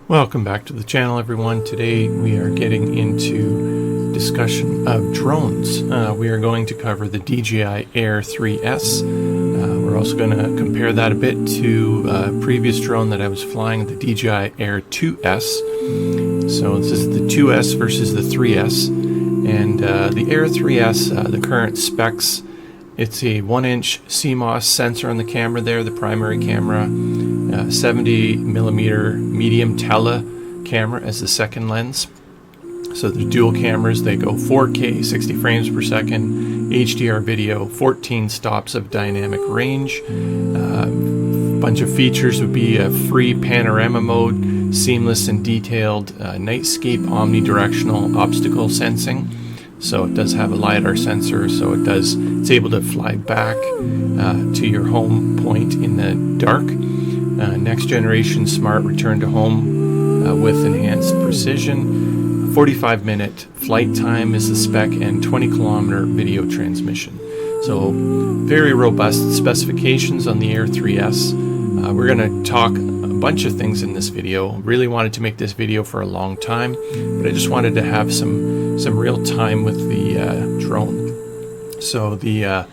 Welcome back to the channel, everyone. Today we are getting into discussion of drones. We are going to cover the DJI Air3S. We're also going to compare that a bit to a previous drone that I was flying, the DJI Air2S. So this is the 2S versus the 3S. And the Air3S, the current specs, it's a 1-inch CMOS sensor on the camera there, the primary camera, 70mm medium tele camera as the second lens. So the dual cameras, they go 4K, 60 frames per second, HDR video, 14 stops of dynamic range. Bunch of features would be a free panorama mode, seamless and detailed nightscape omnidirectional obstacle sensing. So it does have a LiDAR sensor, so it's able to fly back to your home point in the dark. Next generation smart return to home with enhanced precision. 45-minute flight time is the spec, and 20-kilometer video transmission. So very robust specifications on the Air3S. We're going to talk a bunch of things in this video. Really wanted to make this video for a long time, but I just wanted to have some real time with the drone. So the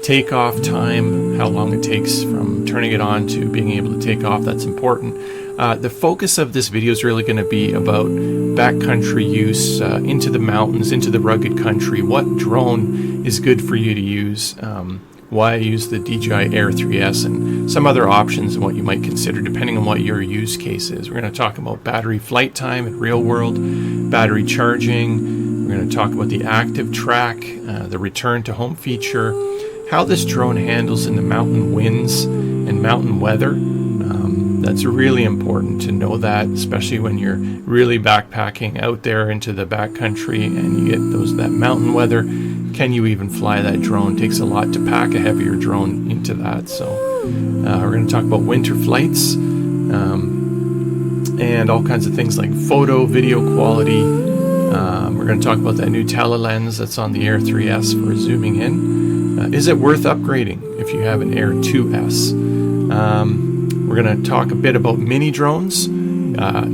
takeoff time, how long it takes from turning it on to being able to take off, that's important. The focus of this video is really going to be about backcountry use, into the mountains, into the rugged country. What drone is good for you to use? Why I use the DJI Air3S, and some other options and what you might consider depending on what your use case is. We're going to talk about battery flight time in real world, battery charging. We're going to talk about the active track, the return to home feature, how this drone handles in the mountain winds and mountain weather. That's really important to know that, especially when you're really backpacking out there into the backcountry and you get that mountain weather. Can you even fly that drone? It takes a lot to pack a heavier drone into that. So we're going to talk about winter flights and all kinds of things like photo, video quality. We're going to talk about that new tele-lens that's on the Air3S for zooming in. Is it worth upgrading if you have an Air2S? We're going to talk a bit about mini drones, like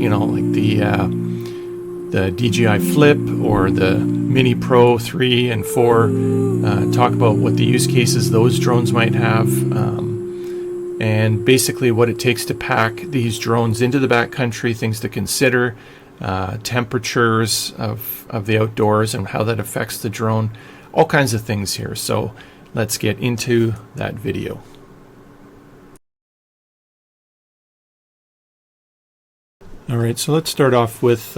the DJI Flip or the Mini Pro 3 and 4. Talk about what the use cases those drones might have, and basically what it takes to pack these drones into the backcountry, things to consider, temperatures of the outdoors and how that affects the drone, all kinds of things here. So let's get into that video. All right, so let's start off with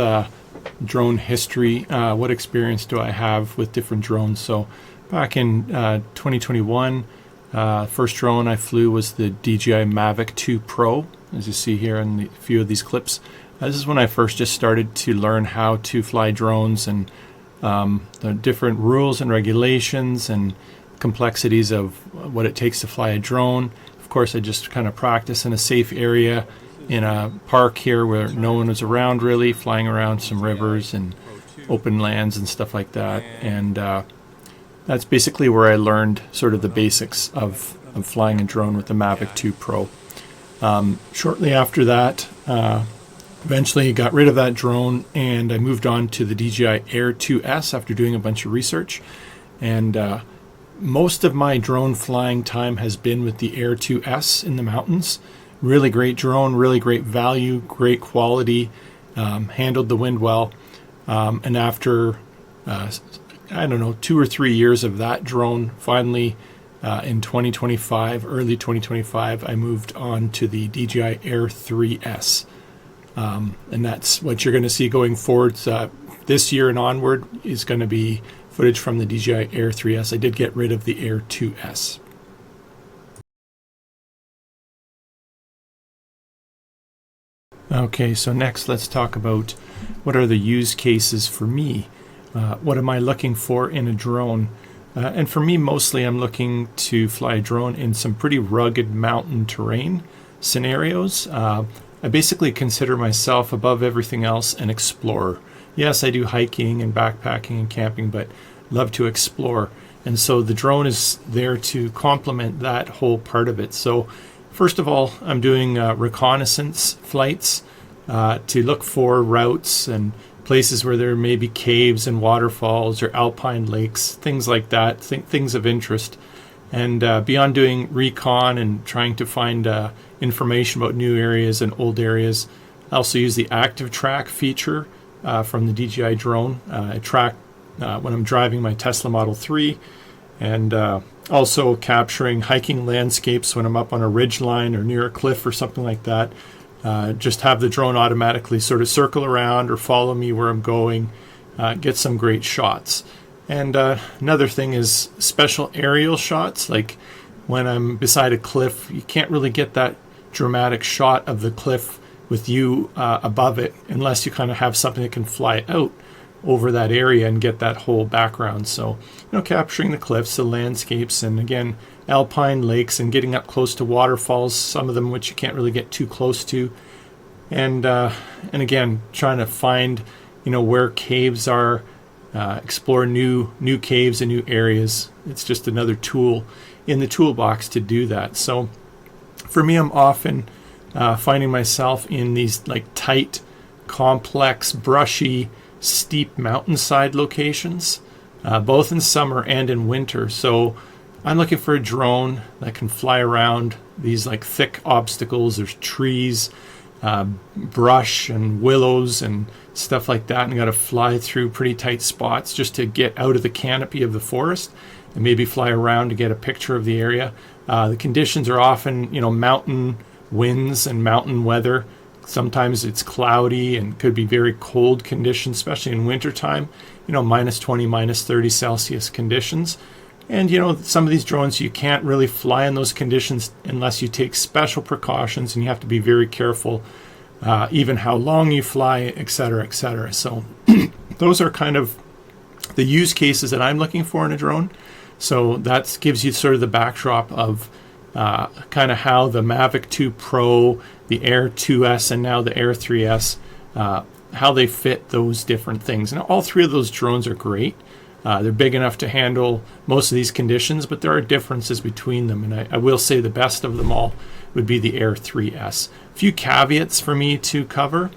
drone history. What experience do I have with different drones? So back in 2021, first drone I flew was the DJI Mavic 2 Pro, as you see here in a few of these clips. This is when I first just started to learn how to fly drones and the different rules and regulations and complexities of what it takes to fly a drone. Of course, I just kind of practice in a safe area in a park here where no one was around, really, flying around some rivers and open lands and stuff like that. And that's basically where I learned sort of the basics of flying a drone with the Mavic 2 Pro. Shortly after that, eventually got rid of that drone and I moved on to the DJI Air2S after doing a bunch of research. And most of my drone flying time has been with the Air2S in the mountains. Really great drone, really great value, great quality, handled the wind well. And after, 2 or 3 years of that drone, finally in 2025, early 2025, I moved on to the DJI Air3S. And that's what you're going to see going forward. This year and onward is going to be footage from the DJI Air3S. I did get rid of the Air2S. Okay, so next let's talk about what are the use cases for me. What am I looking for in a drone? And for me, mostly I'm looking to fly a drone in some pretty rugged mountain terrain scenarios. I basically consider myself, above everything else, an explorer. Yes, I do hiking and backpacking and camping, but love to explore. And so the drone is there to complement that whole part of it. So first of all, I'm doing reconnaissance flights. to look for routes and places where there may be caves and waterfalls or alpine lakes, things like that, things of interest. And beyond doing recon and trying to find information about new areas and old areas, I also use the active track feature from the DJI drone. I track when I'm driving my Tesla Model 3, and also capturing hiking landscapes when I'm up on a ridge line or near a cliff or something like that. Just have the drone automatically sort of circle around or follow me where I'm going, get some great shots. And another thing is special aerial shots, like when I'm beside a cliff, you can't really get that dramatic shot of the cliff with you above it unless you kind of have something that can fly out over that area and get that whole background. So, capturing the cliffs, the landscapes, and again, alpine lakes, and getting up close to waterfalls, some of them which you can't really get too close to. And again, trying to find, where caves are, explore new caves and new areas. It's just another tool in the toolbox to do that. So for me, I'm often finding myself in these like tight, complex, brushy, steep mountainside locations, both in summer and in winter. So I'm looking for a drone that can fly around these like thick obstacles. There's trees, brush and willows and stuff like that, and got to fly through pretty tight spots just to get out of the canopy of the forest and maybe fly around to get a picture of the area. The conditions are often, mountain winds and mountain weather. Sometimes it's cloudy and could be very cold conditions, especially in wintertime, minus 20, minus 30 Celsius conditions. And, some of these drones, you can't really fly in those conditions unless you take special precautions, and you have to be very careful, even how long you fly, et cetera, et cetera. So those are kind of the use cases that I'm looking for in a drone. So that gives you sort of the backdrop of kind of how the Mavic 2 Pro, the Air2S, and now the Air3S, how they fit those different things. And all three of those drones are great. They're big enough to handle most of these conditions, but there are differences between them. And I will say the best of them all would be the Air3S. A few caveats for me to cover.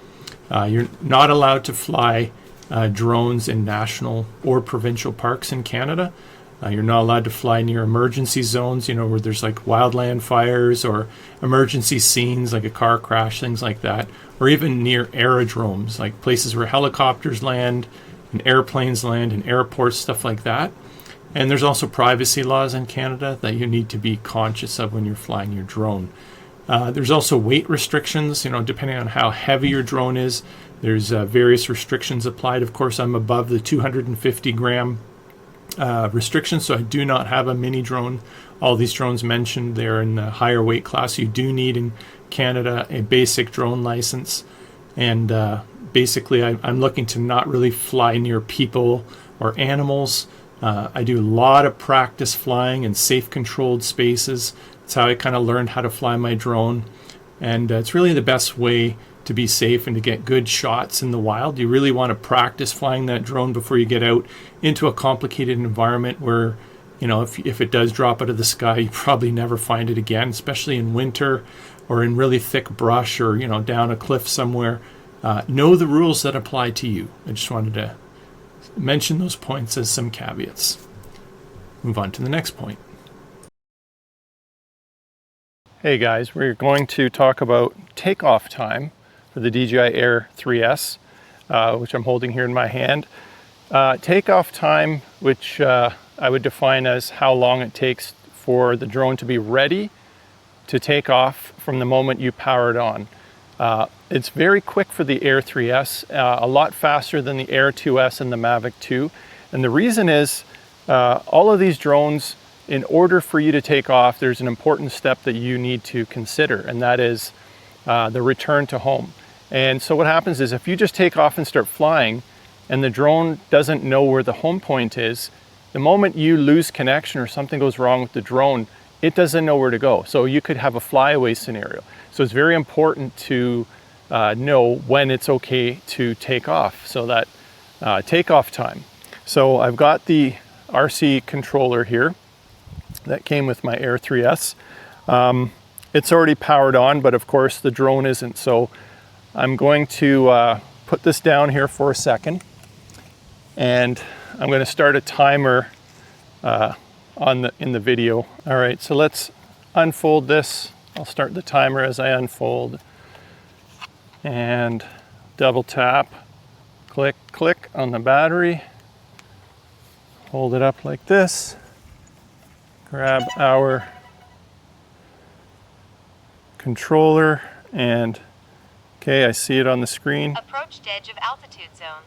You're not allowed to fly drones in national or provincial parks in Canada. You're not allowed to fly near emergency zones, where there's like wildland fires or emergency scenes like a car crash, things like that, or even near aerodromes, like places where helicopters land and airplanes land and airports, stuff like that. And there's also privacy laws in Canada that you need to be conscious of when you're flying your drone. There's also weight restrictions, depending on how heavy your drone is. There's various restrictions applied. Of course, I'm above the 250 gram restriction, so I do not have a mini drone. All these drones mentioned, they're in the higher weight class. You do need in Canada a basic drone license, and basically I'm looking to not really fly near people or animals. I do a lot of practice flying in safe controlled spaces. That's how I kind of learned how to fly my drone, and it's really the best way to be safe and to get good shots in the wild. You really want to practice flying that drone before you get out into a complicated environment where, if it does drop out of the sky, you probably never find it again, especially in winter or in really thick brush or, down a cliff somewhere. Know the rules that apply to you. I just wanted to mention those points as some caveats. Move on to the next point. Hey guys, we're going to talk about takeoff time for the DJI Air3S, which I'm holding here in my hand. Takeoff time, which I would define as how long it takes for the drone to be ready to take off from the moment you power it on. It's very quick for the Air3S, a lot faster than the Air2S and the Mavic 2. And the reason is all of these drones, in order for you to take off, there's an important step that you need to consider, and that is the return to home. And so what happens is if you just take off and start flying and the drone doesn't know where the home point is, the moment you lose connection or something goes wrong with the drone, it doesn't know where to go. So you could have a flyaway scenario. So it's very important to know when it's okay to take off. So that takeoff time. So I've got the RC controller here that came with my Air3S. It's already powered on, but of course the drone isn't. So I'm going to put this down here for a second, and I'm going to start a timer in the video. All right, so let's unfold this. I'll start the timer as I unfold, and double tap, click, click on the battery, hold it up like this, grab our controller, and okay, I see it on the screen. Approached edge of altitude zone.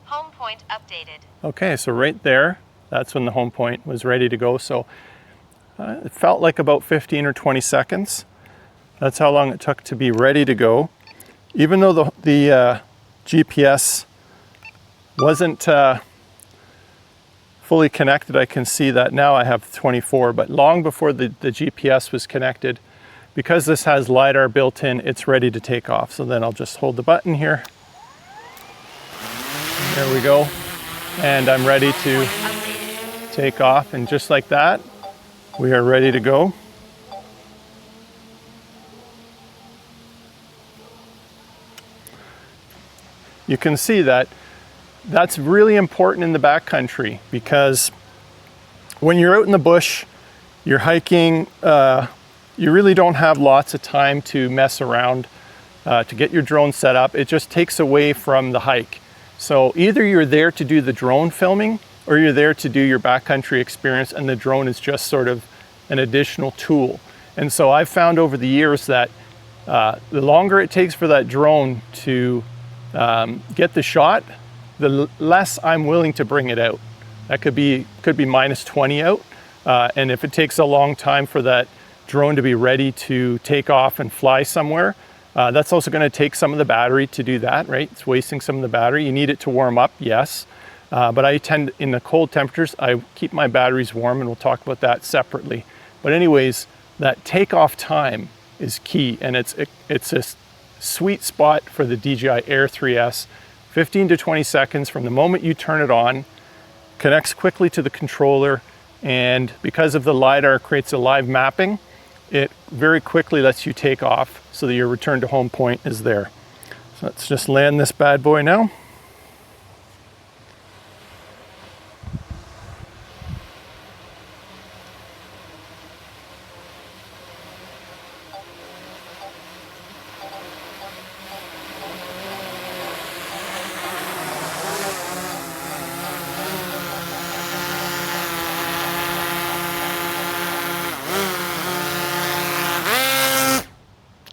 Home point updated. Okay, so right there, that's when the home point was ready to go. So it felt like about 15 or 20 seconds. That's how long it took to be ready to go. Even though the GPS wasn't fully connected, I can see that now I have 24, but long before the GPS was connected, because this has LiDAR built in, it's ready to take off. So then I'll just hold the button here. There we go. And I'm ready to take off, and just like that, we are ready to go. You can see that that's really important in the backcountry, because when you're out in the bush, you're hiking, you really don't have lots of time to mess around, to get your drone set up. It just takes away from the hike. So either you're there to do the drone filming, or you're there to do your backcountry experience, and the drone is just sort of an additional tool. And so I've found over the years that the longer it takes for that drone to get the shot, the less I'm willing to bring it out. That could be minus 20 out. And if it takes a long time for that drone to be ready to take off and fly somewhere, that's also going to take some of the battery to do that, right? It's wasting some of the battery. You need it to warm up, yes. But I tend, in the cold temperatures, I keep my batteries warm, and we'll talk about that separately. But anyways, that takeoff time is key, and it's a sweet spot for the DJI Air3S. 15 to 20 seconds from the moment you turn it on, connects quickly to the controller, and because of the LiDAR creates a live mapping, it very quickly lets you take off so that your return to home point is there. So let's just land this bad boy now.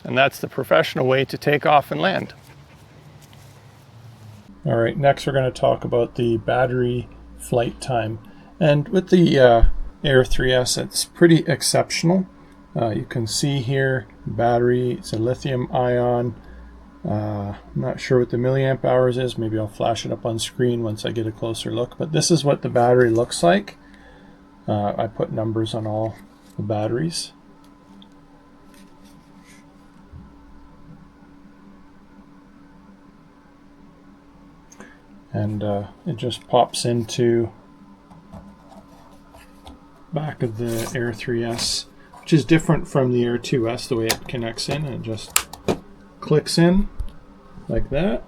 And that's the professional way to take off and land. All right, next we're going to talk about the battery flight time. And with the Air3S, it's pretty exceptional. You can see here, battery, it's a lithium ion. I'm not sure what the milliamp hours is. Maybe I'll flash it up on screen once I get a closer look. But this is what the battery looks like. I put numbers on all the batteries. And it just pops into back of the Air3S, which is different from the Air2S, the way it connects in, and it just clicks in like that.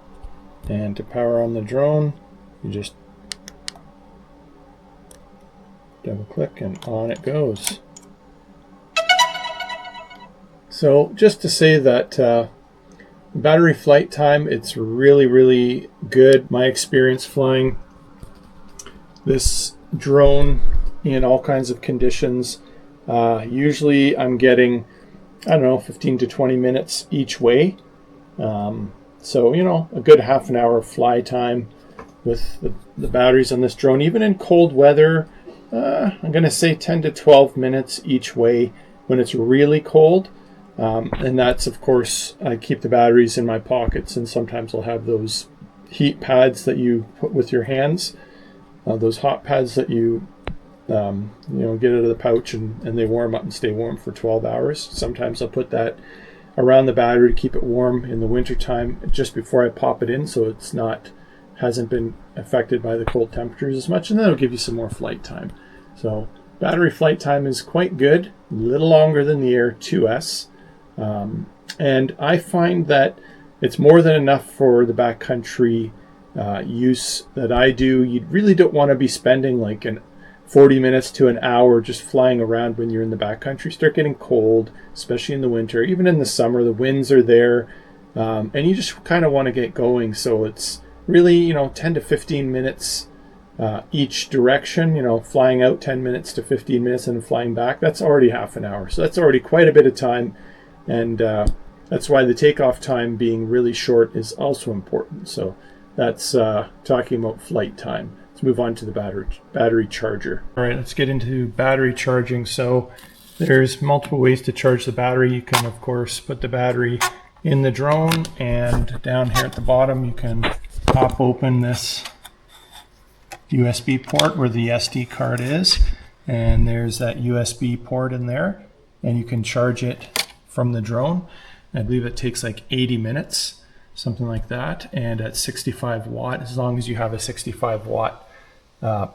And to power on the drone, you just double click and on it goes. So just to say that battery flight time, it's really good. My experience flying this drone in all kinds of conditions, usually I'm getting, I don't know, 15 to 20 minutes each way. So, you know, a good half an hour fly time with the batteries on this drone. Even in cold weather, I'm going to say 10 to 12 minutes each way when it's really cold. And that's, of course, I keep the batteries in my pockets, and sometimes I'll have those heat pads that you put with your hands, those hot pads that you get out of the pouch, and they warm up and stay warm for 12 hours. Sometimes I'll put that around the battery to keep it warm in the wintertime just before I pop it in, so it's hasn't been affected by the cold temperatures as much, and that'll give you some more flight time. So battery flight time is quite good, a little longer than the Air2S. And I find that it's more than enough for the backcountry use that I do. You really don't want to be spending like 40 minutes to an hour just flying around when you're in the backcountry. Start getting cold, especially in the winter. Even in the summer, the winds are there, and you just kind of want to get going. So it's really, 10 to 15 minutes each direction, flying out 10 minutes to 15 minutes and flying back. That's already half an hour. So that's already quite a bit of time. And that's why the takeoff time being really short is also important. So that's talking about flight time. Let's move on to the battery charger. All right, let's get into battery charging. So there's multiple ways to charge the battery. You can, of course, put the battery in the drone, and down here at the bottom, you can pop open this USB port where the SD card is, and there's that USB port in there, and you can charge it from the drone. I believe it takes like 80 minutes, something like that, and at 65 watt, as long as you have a 65 watt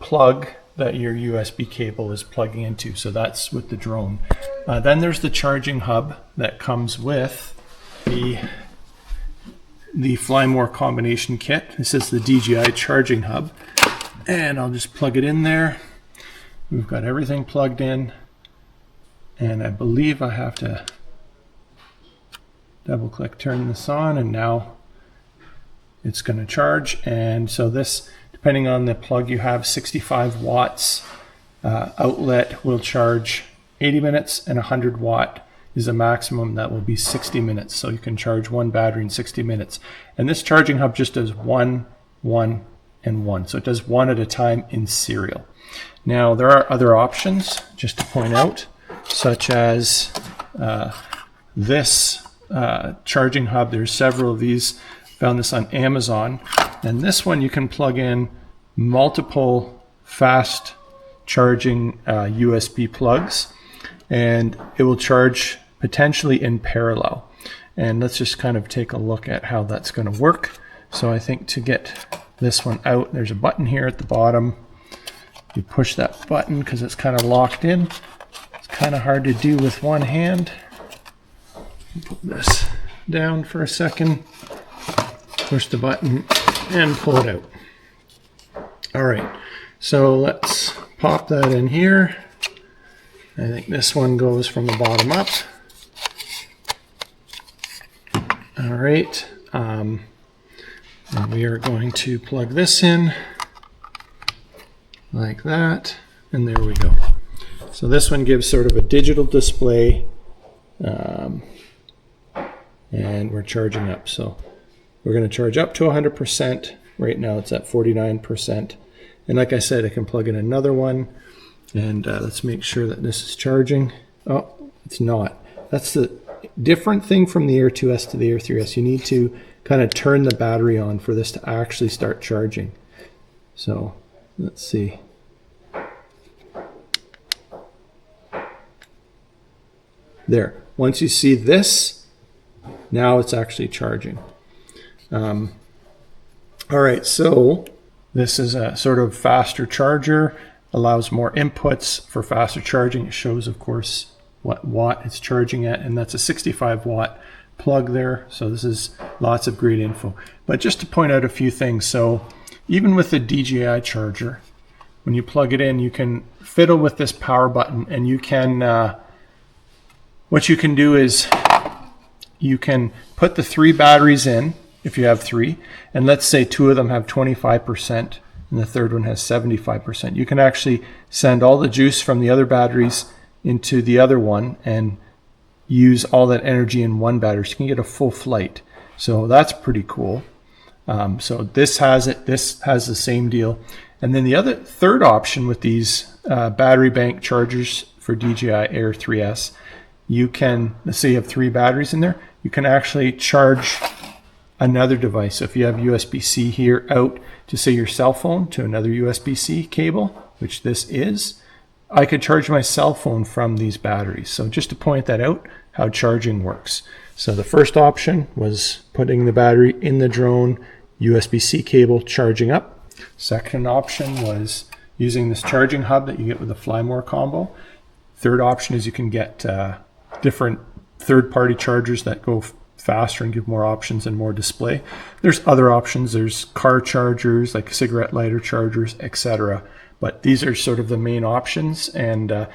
plug that your USB cable is plugging into. So that's with the drone. Then there's the charging hub that comes with the Fly More combination kit. This is the DJI charging hub, and I'll just plug it in there. We've got everything plugged in, and I believe I have to double click, turn this on, and now it's going to charge. And so this, depending on the plug you have, 65 watts outlet will charge 80 minutes, and 100 watt is a maximum that will be 60 minutes. So you can charge one battery in 60 minutes. And this charging hub just does 1, 1, and 1. So it does one at a time in serial. Now there are other options, just to point out, such as this charging hub. There's several of these. Found this on Amazon. And this one you can plug in multiple fast charging USB plugs, and it will charge potentially in parallel. And let's just kind of take a look at how that's going to work. So I think to get this one out, there's a button here at the bottom. You push that button because it's kind of locked in. It's kind of hard to do with one hand. Put this down for a second, push the button, and pull it out. All right, so let's pop that in here. I think this one goes from the bottom up. All right, and we are going to plug this in like that, and there we go. So this one gives sort of a digital display, and we're charging up. So we're going to charge up to 100%. Right now it's at 49%. And like I said, I can plug in another one, and let's make sure that this is charging. Oh, it's not. That's the different thing from the Air2S to the Air3S. You need to kind of turn the battery on for this to actually start charging. So let's see. There. Once you see this, now it's actually charging. All right, so this is a sort of faster charger, allows more inputs for faster charging. It shows, of course, what watt it's charging at, and that's a 65 watt plug there. So this is lots of great info. But just to point out a few things, so even with the DJI charger, when you plug it in, you can fiddle with this power button, and you can, what you can do is you can put the 3 batteries in, if you have 3, and let's say 2 of them have 25% and the third one has 75%. You can actually send all the juice from the other batteries into the other one and use all that energy in one battery. So you can get a full flight. So that's pretty cool. So this has it. This has the same deal. And then the third option with these battery bank chargers for DJI Air3S, you can, let's say you have 3 batteries in there, you can actually charge another device. So if you have USB-C here out to, say, your cell phone to another USB-C cable, which this is, I could charge my cell phone from these batteries. So just to point that out, how charging works. So the first option was putting the battery in the drone, USB-C cable charging up. Second option was using this charging hub that you get with the Fly More combo. Third option is you can get different third-party chargers that go faster and give more options and more display. There's other options. There's car chargers, like cigarette lighter chargers, etc. But these are sort of the main options. And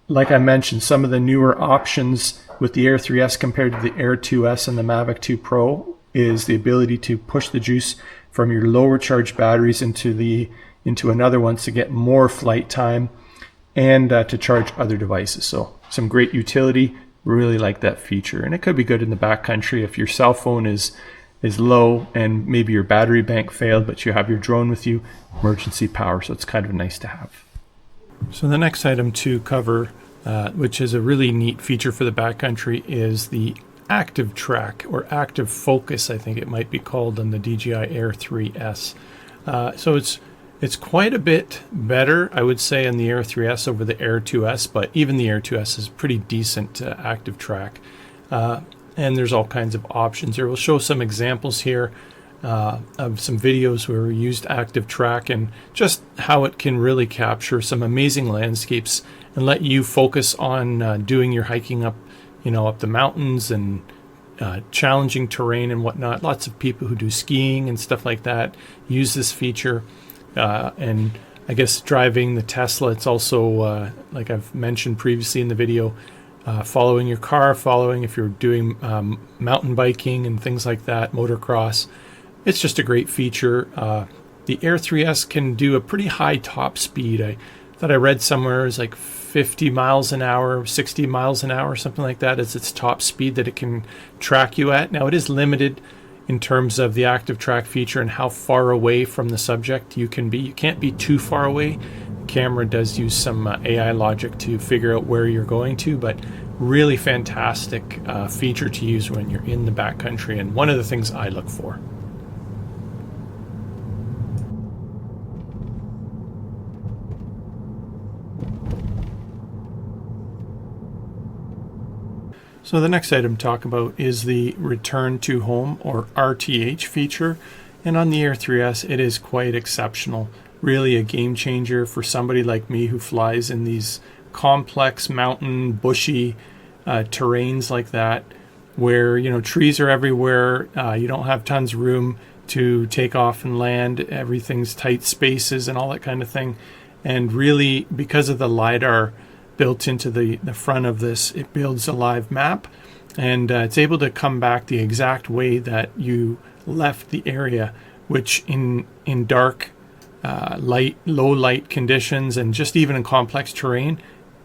like I mentioned, some of the newer options with the Air3S compared to the Air2S and the Mavic 2 Pro is the ability to push the juice from your lower charge batteries into another one to get more flight time and to charge other devices. So some great utility. Really like that feature, and it could be good in the backcountry if your cell phone is low and maybe your battery bank failed, but you have your drone with you, emergency power. So it's kind of nice to have. So the next item to cover, which is a really neat feature for the backcountry, is the active track or active focus, I think it might be called, on the DJI Air3S. So it's quite a bit better, I would say, in the Air3S over the Air2S, but even the Air2S is pretty decent active track. And there's all kinds of options here. We'll show some examples here of some videos where we used active track and just how it can really capture some amazing landscapes and let you focus on doing your hiking up the mountains and challenging terrain and whatnot. Lots of people who do skiing and stuff like that use this feature. And I guess driving the Tesla, it's also, like I've mentioned previously in the video, following your car, if you're doing mountain biking and things like that, motocross. It's just a great feature. The Air3S can do a pretty high top speed. I thought I read somewhere it's like 50 miles an hour, 60 miles an hour, something like that is its top speed that it can track you at. Now it is limited in terms of the active track feature and how far away from the subject you can be. You can't be too far away. The camera does use some AI logic to figure out where you're going to, but really fantastic feature to use when you're in the backcountry, and one of the things I look for. So the next item to talk about is the return to home or RTH feature. And on the Air3S, it is quite exceptional. Really a game changer for somebody like me who flies in these complex mountain, bushy terrains like that, where trees are everywhere. You don't have tons of room to take off and land. Everything's tight spaces and all that kind of thing. And really, because of the LiDAR built into the front of this, it builds a live map, and it's able to come back the exact way that you left the area, which in dark, low light conditions, and just even in complex terrain,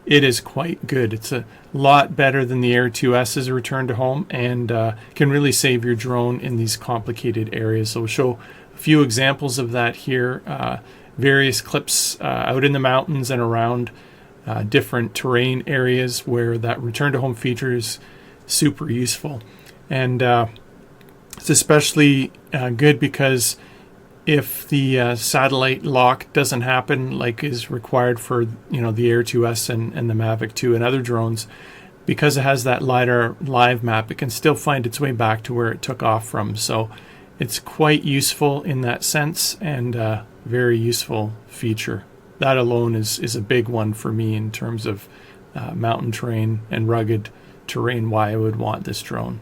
it is quite good. It's a lot better than the Air2S's return to home, and can really save your drone in these complicated areas. So we'll show a few examples of that here, various clips out in the mountains and around different terrain areas where that return to home feature is super useful. And it's especially good because if the satellite lock doesn't happen like is required for the Air2S and the Mavic 2 and other drones, because it has that LiDAR live map, it can still find its way back to where it took off from. So it's quite useful in that sense, and very useful feature. That alone is a big one for me in terms of mountain terrain and rugged terrain, why I would want this drone.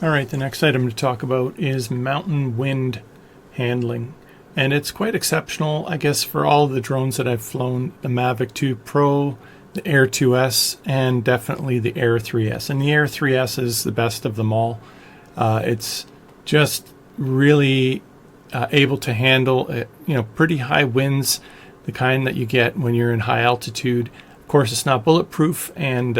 All right, the next item to talk about is mountain wind handling. And it's quite exceptional, I guess, for all the drones that I've flown, the Mavic 2 Pro, the Air2S, and definitely the Air3S. And the Air3S is the best of them all. It's just really able to handle pretty high winds, the kind that you get when you're in high altitude. Of course, it's not bulletproof, and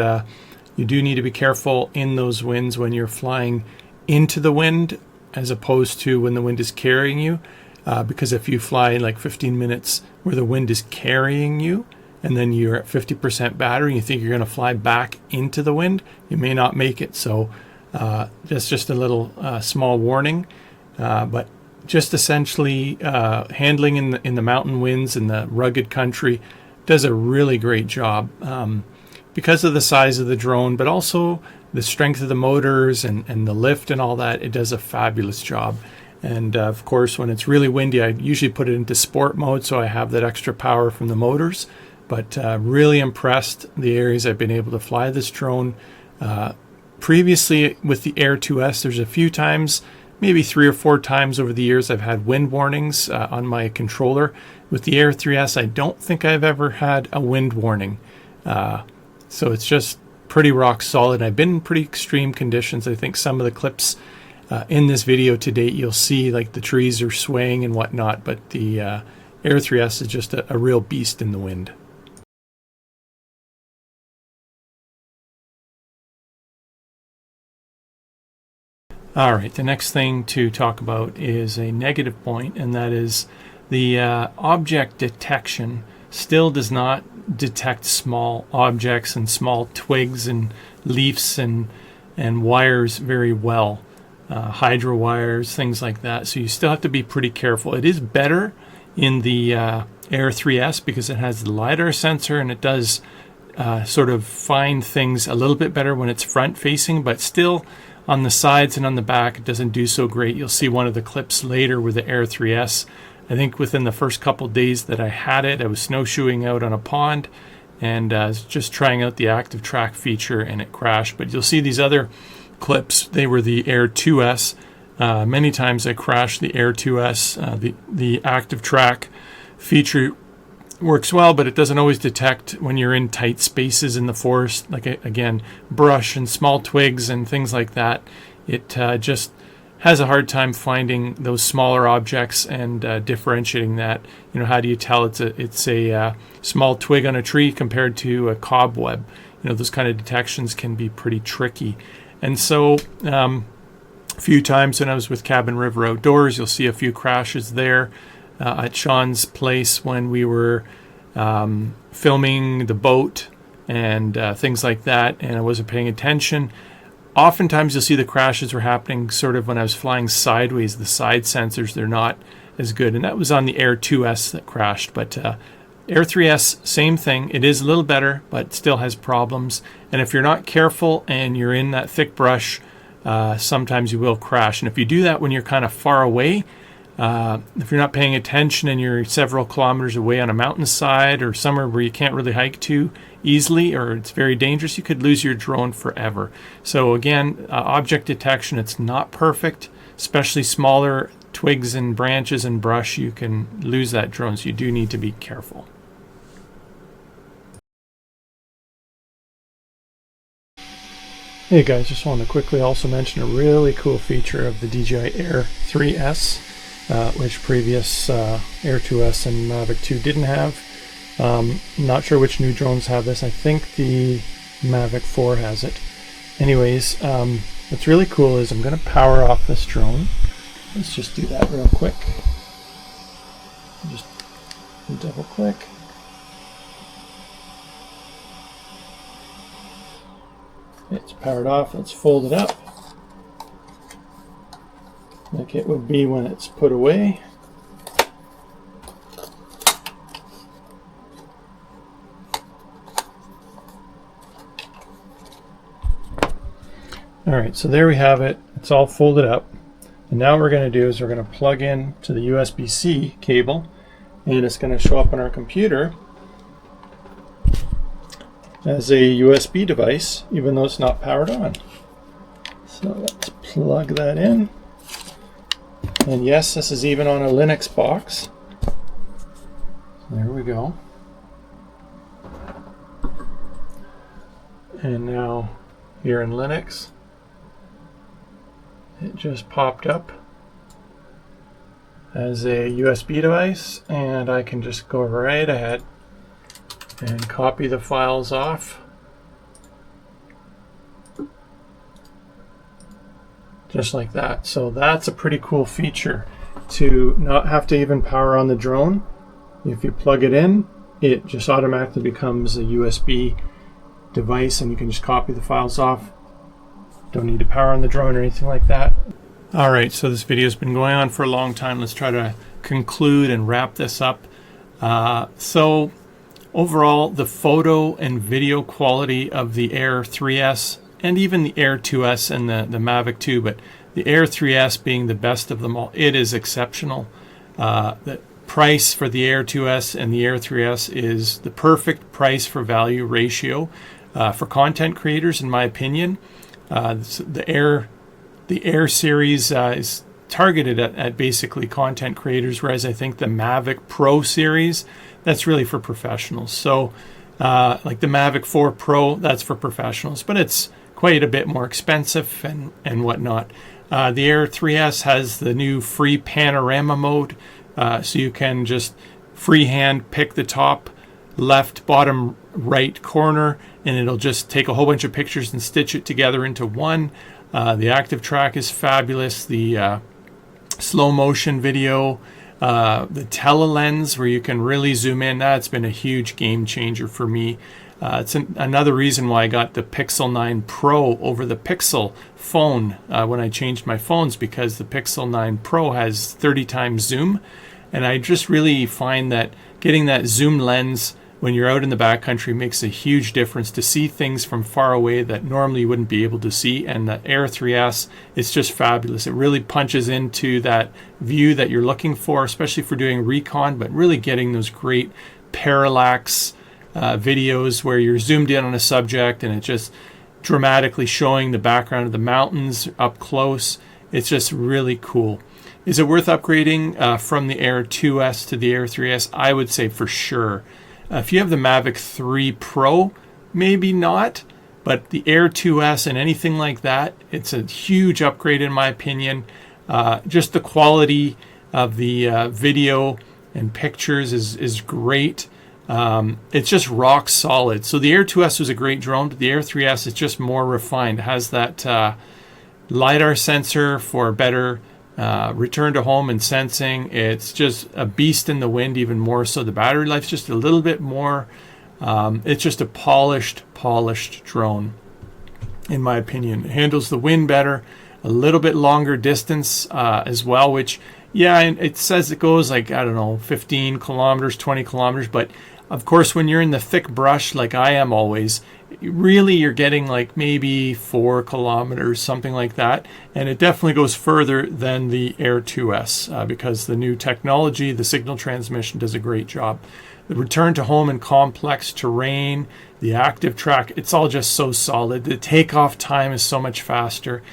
you do need to be careful in those winds when you're flying into the wind as opposed to when the wind is carrying you, because if you fly like 15 minutes where the wind is carrying you and then you're at 50% battery and you think you're going to fly back into the wind, you may not make it. So that's just a little small warning, but just essentially handling in the mountain winds in the rugged country does a really great job because of the size of the drone, but also the strength of the motors and the lift and all that. It does a fabulous job. And of course, when it's really windy, I usually put it into sport mode so I have that extra power from the motors. But really impressed the areas I've been able to fly this drone. Previously with the Air2S, there's a few times, maybe 3 or 4 times over the years, I've had wind warnings on my controller. With the Air3S, I don't think I've ever had a wind warning. So it's just pretty rock solid. I've been in pretty extreme conditions. I think some of the clips in this video to date, you'll see like the trees are swaying and whatnot, but the Air3S is just a real beast in the wind. All right, the next thing to talk about is a negative point, and that is the object detection still does not detect small objects and small twigs and leaves and wires very well. Hydro wires, things like that. So you still have to be pretty careful. It is better in the Air3S because it has the LiDAR sensor and it does sort of find things a little bit better when it's front facing, but still on the sides and on the back it doesn't do so great. You'll see one of the clips later with the Air3S. I think within the first couple days that I had it, I was snowshoeing out on a pond and I was just trying out the active track feature and it crashed. But you'll see these other clips, they were the Air2S. Many times I crashed the Air2S. The active track feature works well, but it doesn't always detect when you're in tight spaces in the forest, like again, brush and small twigs and things like that. It just has a hard time finding those smaller objects and differentiating that. You know, how do you tell it's a small twig on a tree compared to a cobweb? You know, those kind of detections can be pretty tricky. And so a few times when I was with Cabin River Outdoors, you'll see a few crashes there. At Sean's place when we were filming the boat and things like that, and I wasn't paying attention. Oftentimes you'll see the crashes were happening sort of when I was flying sideways. The side sensors, they're not as good, and that was on the Air2S that crashed. But Air3S, same thing. It is a little better, but still has problems. And if you're not careful and you're in that thick brush, sometimes you will crash. And if you do that when you're kind of far away, if you're not paying attention and you're several kilometers away on a mountainside or somewhere where you can't really hike to easily or it's very dangerous, you could lose your drone forever. So again, object detection, it's not perfect, especially smaller twigs and branches and brush. You can lose that drone, so you do need to be careful. Hey guys, just want to quickly also mention a really cool feature of the DJI Air3S. Which previous Air2S and Mavic 2 didn't have. Not sure which new drones have this. I think the Mavic 4 has it. Anyways, what's really cool is I'm going to power off this drone. Let's just do that real quick. Just double click. It's powered off. Let's fold it up like it would be when it's put away. Alright, so there we have it. It's all folded up. And now what we're going to do is we're going to plug in to the USB-C cable, and it's going to show up on our computer as a USB device, even though it's not powered on. So let's plug that in. And yes, this is even on a Linux box. There we go. And now here in Linux, it just popped up as a USB device, and I can just go right ahead and copy the files off. Just like that. So that's a pretty cool feature, to not have to even power on the drone. If you plug it in, it just automatically becomes a USB device and you can just copy the files off. Don't need to power on the drone or anything like that. Alright, so this video has been going on for a long time. Let's try to conclude and wrap this up. So overall, the photo and video quality of the Air3S and even the Air2S and the Mavic 2, but the Air3S being the best of them all. It is exceptional. The price for the Air2S and the Air3S is the perfect price for value ratio for content creators, in my opinion. The Air series is targeted at basically content creators, whereas I think the Mavic Pro series, that's really for professionals. So like the Mavic 4 Pro, that's for professionals, but it's quite a bit more expensive and whatnot. The Air3S has the new free panorama mode, so you can just freehand pick the top, left, bottom, right corner, and it'll just take a whole bunch of pictures and stitch it together into one. The active track is fabulous. The slow motion video, the telelens where you can really zoom in, that's been a huge game changer for me. It's another reason why I got the Pixel 9 Pro over the Pixel phone when I changed my phones, because the Pixel 9 Pro has 30 times zoom, and I just really find that getting that zoom lens when you're out in the backcountry makes a huge difference to see things from far away that normally you wouldn't be able to see. And the Air3S, it's just fabulous. It really punches into that view that you're looking for, especially for doing recon, but really getting those great parallax videos where you're zoomed in on a subject and it's just dramatically showing the background of the mountains up close. It's just really cool. Is it worth upgrading from the Air2S to the Air3S? I would say for sure. If you have the Mavic 3 Pro, maybe not, but the Air2S and anything like that, it's a huge upgrade in my opinion. Just the quality of the video and pictures is great. It's just rock solid. So the Air2S was a great drone, but the Air3S is just more refined. It has that LiDAR sensor for better return to home and sensing. It's just a beast in the wind, even more so. The battery life's just a little bit more. It's just a polished drone, in my opinion. It handles the wind better, a little bit longer distance as well, which, yeah, it says it goes like, I don't know, 15 kilometers, 20 kilometers, but of course, when you're in the thick brush, like I am always, really you're getting like maybe 4 kilometers, something like that. And it definitely goes further than the Air2S because the new technology, the signal transmission, does a great job. The return to home in complex terrain, the active track, it's all just so solid. The takeoff time is so much faster.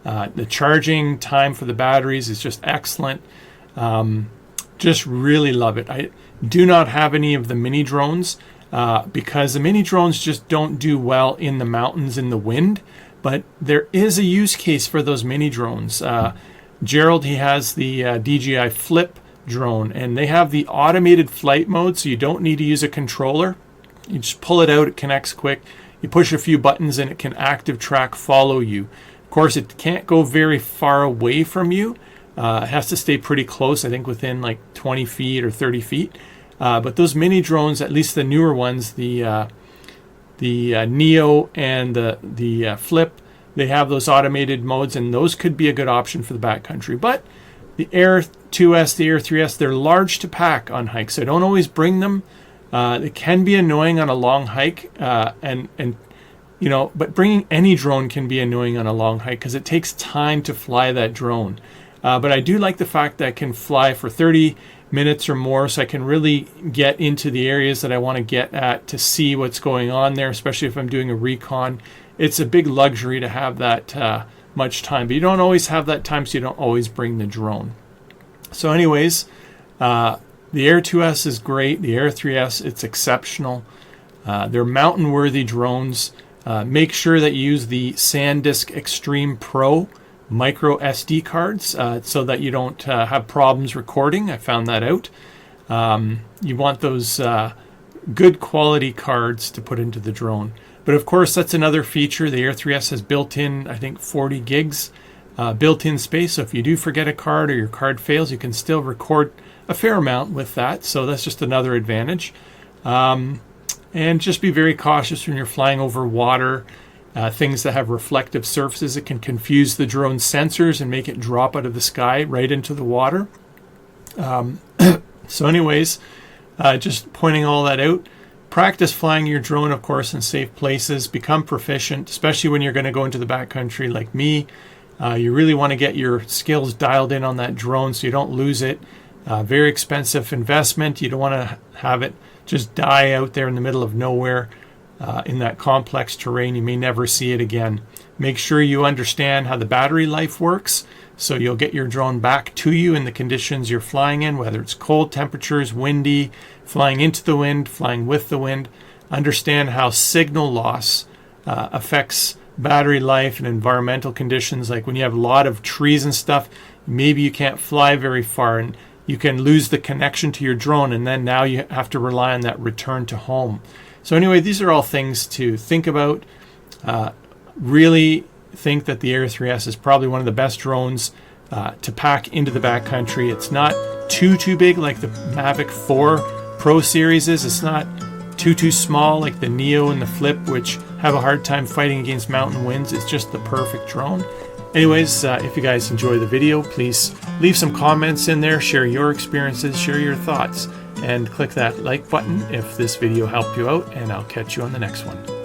The charging time for the batteries is just excellent. Just really love it. I do not have any of the mini drones because the mini drones just don't do well in the mountains in the wind, but there is a use case for those mini drones. Gerald, he has the DJI Flip drone, and they have the automated flight mode, so you don't need to use a controller. You just pull it out, it connects quick. You push a few buttons and it can active track follow you. Of course, it can't go very far away from you. It has to stay pretty close, I think within like 20 feet or 30 feet. But those mini drones, at least the newer ones, the Neo and the Flip, they have those automated modes, and those could be a good option for the backcountry. But the Air2S, the Air3S, they're large to pack on hikes. So I don't always bring them. It can be annoying on a long hike, and you know, but bringing any drone can be annoying on a long hike because it takes time to fly that drone. But I do like the fact that I can fly for 30 minutes or more, so I can really get into the areas that I want to get at to see what's going on there, especially if I'm doing a recon. It's a big luxury to have that much time, but you don't always have that time, so you don't always bring the drone. So anyways, the Air2S is great. The Air3S, it's exceptional. They're mountain-worthy drones. Make sure that you use the SanDisk Extreme Pro micro SD cards so that you don't have problems recording. I found that out. You want those good quality cards to put into the drone. But of course, that's another feature. The Air3S has built-in, I think, 40 gigs built-in space. So if you do forget a card or your card fails, you can still record a fair amount with that. So that's just another advantage. And just be very cautious when you're flying over water. Things that have reflective surfaces, it can confuse the drone sensors and make it drop out of the sky right into the water. So anyways, just pointing all that out. Practice flying your drone, of course, in safe places. Become proficient, especially when you're going to go into the backcountry like me. You really want to get your skills dialed in on that drone so you don't lose it. Very expensive investment. You don't want to have it just die out there in the middle of nowhere in that complex terrain. You may never see it again. Make sure you understand how the battery life works so you'll get your drone back to you in the conditions you're flying in, whether it's cold temperatures, windy, flying into the wind, flying with the wind. Understand how signal loss affects battery life and environmental conditions. Like when you have a lot of trees and stuff, maybe you can't fly very far and you can lose the connection to your drone, and then now you have to rely on that return to home. So anyway, these are all things to think about. Really think that the Air3S is probably one of the best drones to pack into the backcountry. It's not too big like the Mavic 4 Pro series is. It's not too small like the Neo and the Flip, which have a hard time fighting against mountain winds. It's just the perfect drone. Anyways, if you guys enjoy the video, please leave some comments in there, share your experiences, share your thoughts, and click that like button if this video helped you out, and I'll catch you on the next one.